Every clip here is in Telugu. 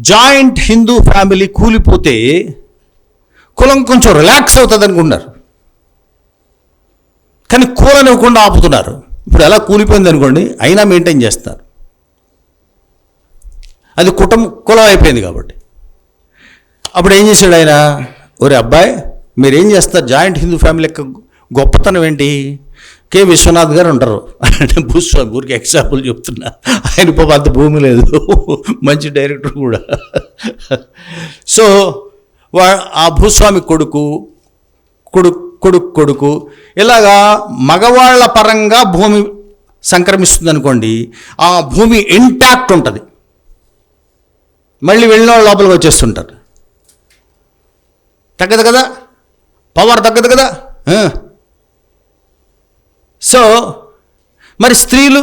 జాయింట్ హిందూ ఫ్యామిలీ కూలిపోతే కులం కొంచెం రిలాక్స్ అవుతుంది అనుకున్నారు, కానీ కూలనివ్వకుండా ఆపుతున్నారు. ఇప్పుడు ఎలా కూలిపోయింది అనుకోండి, అయినా మెయింటైన్ చేస్తారు. అది కులం అయిపోయింది కాబట్టి. అప్పుడు ఏం చేశాడు ఆయన, ఒరే అబ్బాయి మీరేం చేస్తారు, జాయింట్ హిందూ ఫ్యామిలీ యొక్క గొప్పతనం ఏంటి? కె విశ్వనాథ్ గారు ఉంటారు అంటే భూస్వామి, ఊరికి ఎగ్జాంపుల్ చెప్తున్నా, ఆయన పాప అంత భూమి లేదు, మంచి డైరెక్టర్ కూడా. సో ఆ భూస్వామి కొడుకు ఇలాగా మగవాళ్ల పరంగా భూమి సంక్రమిస్తుంది అనుకోండి, ఆ భూమి ఇంటాక్ట్ ఉంటుంది, మళ్ళీ వెళ్ళిన వాళ్ళు లోపలికి వచ్చేస్తుంటారు. తగ్గదు కదా, పవర్ తగ్గదు కదా. సో మరి స్త్రీలు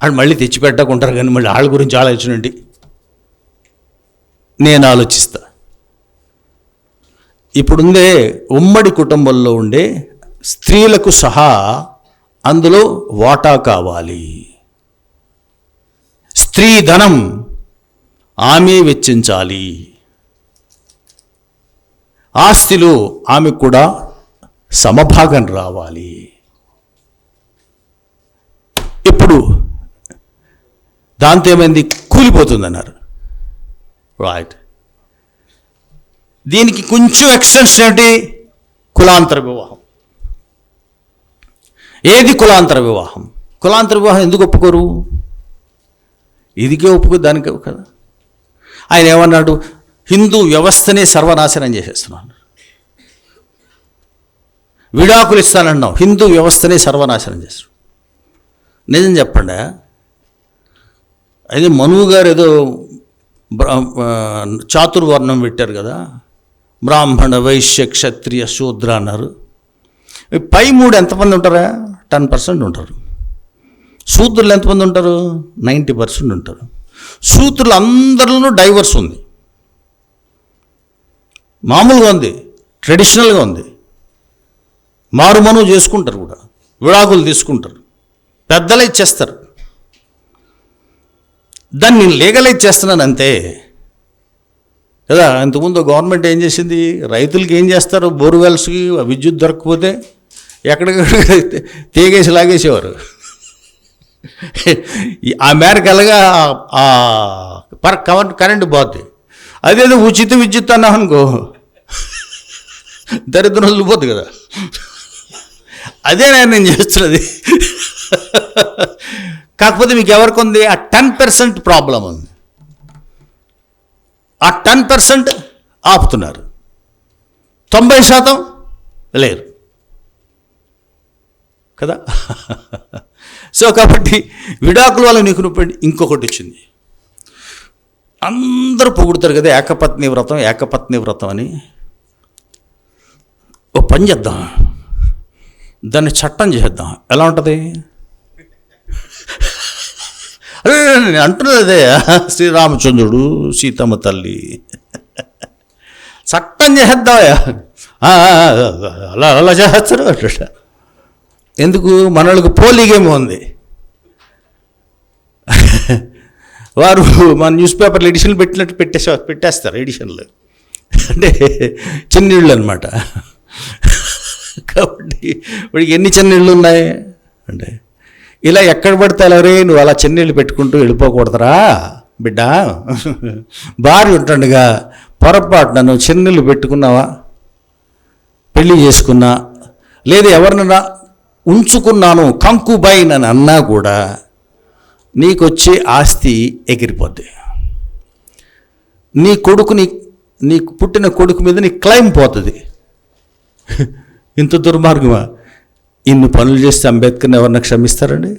వాళ్ళు మళ్ళీ తెచ్చిపెట్టకుంటారు, కానీ మళ్ళీ వాళ్ళ గురించి ఆలోచనండి నేను ఆలోచిస్తా. ఇప్పుడుండే ఉమ్మడి కుటుంబంలో ఉండే స్త్రీలకు సహా అందులో వాటా కావాలి. స్త్రీ ధనం ఆమె వెచ్చించాలి, ఆస్తిలో ఆమెకు కూడా సమభాగం రావాలి. ఇప్పుడు దాంతో ఏమైంది, కూలిపోతుందన్నారు. రైట్. దీనికి కొంచెం ఎక్స్టెన్షన్ ఏంటి, కులాంతర వివాహం. ఏది కులాంతర వివాహం? కులాంతర వివాహం ఎందుకు ఒప్పుకోరు? ఇదికే ఒప్పుకోరు, దానికే కదా. ఆయన ఏమన్నాడు, హిందూ వ్యవస్థనే సర్వనాశనం చేసేస్తున్నాను, విడాకులు ఇస్తానన్నావు, హిందూ వ్యవస్థనే సర్వనాశనం చేస్తాడు. నిజం చెప్పండి, అది మనువు గారు ఏదో చాతుర్వర్ణం పెట్టారు కదా, బ్రాహ్మణ వైశ్య క్షత్రియ శూద్ర అన్నారు. పై మూడు ఎంతమంది ఉంటారా? 10% ఉంటారు. శూద్రులు ఎంతమంది ఉంటారు? 90% ఉంటారు. శూద్రులు అందరిలోనూ డైవర్స్ ఉంది, మామూలుగా ఉంది, ట్రెడిషనల్గా ఉంది. మారుమనువు చేసుకుంటారు కూడా, విడాకులు తీసుకుంటారు, పెద్దలు ఇచ్చేస్తారు. దాన్ని లీగలైజ్ చేస్తున్నాను అంతే కదా. ఇంతకుముందు గవర్నమెంట్ ఏం చేసింది, రైతులకి ఏం చేస్తారు, బోర్వెల్స్కి విద్యుత్ దొరకకపోతే ఎక్కడికక్కడ తీగేసి లాగేసేవారు. ఆ మేరకల్గా కరెంటు పోద్ది. అదేదో ఉచిత విద్యుత్ అన్నాం అనుకో, దరిద్రం వదిలిపోద్ది కదా. అదే నేను చేస్తున్నది. కాకపోతే మీకు ఎవరికి ఉంది, ఆ 10% ప్రాబ్లం ఉంది. ఆ 10% ఆపుతున్నారు, 90% లేరు కదా. సో కాబట్టి విడాకుల వల్ల నీకు ఇంకొకటి వచ్చింది, అందరూ పొగుడుతారు కదా ఏకపత్ని వ్రతం అని. ఓ పని చేద్దాం, దాన్ని చట్టం చేద్దాం. ఎలా ఉంటుంది అంటున్నది అదే, శ్రీరామచంద్రుడు సీతమ్మ తల్లి చట్టం చేద్దామయ్యా, అలా చేస్తారు అట్లా. ఎందుకు, మనోళ్ళకి పోలీగేమో ఉంది. వారు మన న్యూస్ పేపర్లు ఎడిషన్లు పెట్టినట్టు పెట్టేస్తారు ఎడిషన్లు, అంటే చిన్నీళ్ళు అనమాట. కాబట్టి వాడికి ఎన్ని చిన్నీళ్ళు ఉన్నాయి అంటే, ఇలా ఎక్కడ పడితే అలాగే నువ్వు అలా చిన్నీళ్ళు పెట్టుకుంటూ వెళ్ళిపోకూడదురా బిడ్డ. భార్య ఉంటుండగా పొరపాటున నువ్వు చిన్నీళ్ళు పెట్టుకున్నావా, పెళ్ళి చేసుకున్నా, లేదా ఎవరినైనా ఉంచుకున్నాను కంకుబైన్ అని అన్నా కూడా నీకొచ్చే ఆస్తి ఎగిరిపోద్ది. నీకు పుట్టిన కొడుకు మీద నీ క్లెయిమ్ పోతుంది. ఇంత దుర్మార్గమా? ఇన్ని పనులు చేస్తే అంబేద్కర్ని ఎవరన్నా క్షమిస్తారండి?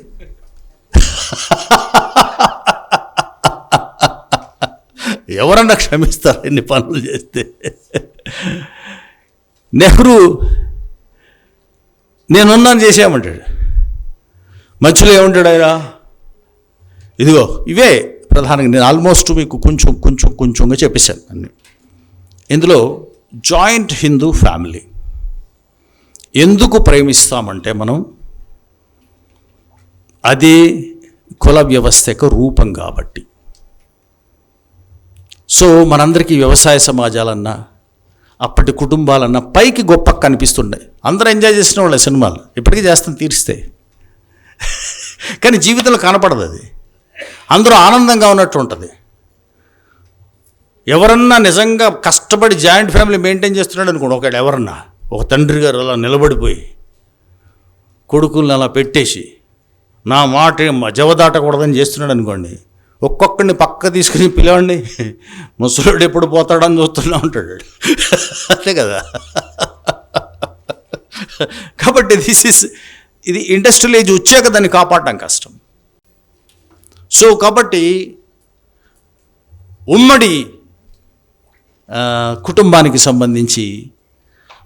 ఎవరన్నా క్షమిస్తారు ఇన్ని పనులు చేస్తే? నెహ్రూ నేనున్నాను చేసామంటాడు, మధ్యలో ఏమంటాడు ఆయన, ఇదిగో ఇవే ప్రధానంగా నేను ఆల్మోస్ట్ మీకు కొంచెంగా చెప్పేశాను అన్నీ. ఇందులో జాయింట్ హిందూ ఫ్యామిలీ ఎందుకు ప్రేమిస్తామంటే మనం, అది కుల వ్యవస్థ యొక్క రూపం కాబట్టి. సో మనందరికీ వ్యవసాయ సమాజాలన్నా అప్పటి కుటుంబాలన్నా పైకి గొప్ప కనిపిస్తుండే, అందరూ ఎంజాయ్ చేసిన వాళ్ళే సినిమాలు, ఇప్పటికీ చేస్తాం తీరిస్తే. కానీ జీవితంలో కనపడదు అది. అందరూ ఆనందంగా ఉన్నట్టు ఉంటుంది. ఎవరన్నా నిజంగా కష్టపడి జాయింట్ ఫ్యామిలీ మెయింటైన్ చేస్తున్నాడు అనుకోండి, ఒకవేళ ఎవరన్నా ఒక తండ్రి గారు అలా నిలబడిపోయి కొడుకుల్ని అలా పెట్టేసి నా మాట జవదాటకూడదని చేస్తున్నాడు అనుకోండి, ఒక్కొక్కడిని పక్క తీసుకుని పిలవండి, ముసలుడు ఎప్పుడు పోతాడని చూస్తూనే ఉంటాడు. అంతే కదా. కాబట్టి ఇది ఇండస్ట్రియల్ ఏజ్ వచ్చాక దాన్ని కాపాడడం కష్టం. సో కాబట్టి ఉమ్మడి కుటుంబానికి సంబంధించి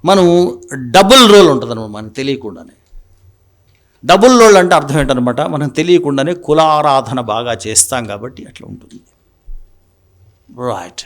మనం డబుల్ రోల్ ఉంటుందన్నమాట మనకు తెలియకుండానే. డబుల్ రోల్ అంటే అర్థం ఏంటనమాట, మనం తెలియకుండానే కులారాధన బాగా చేస్తాం కాబట్టి అట్లా ఉంటుంది. రైట్.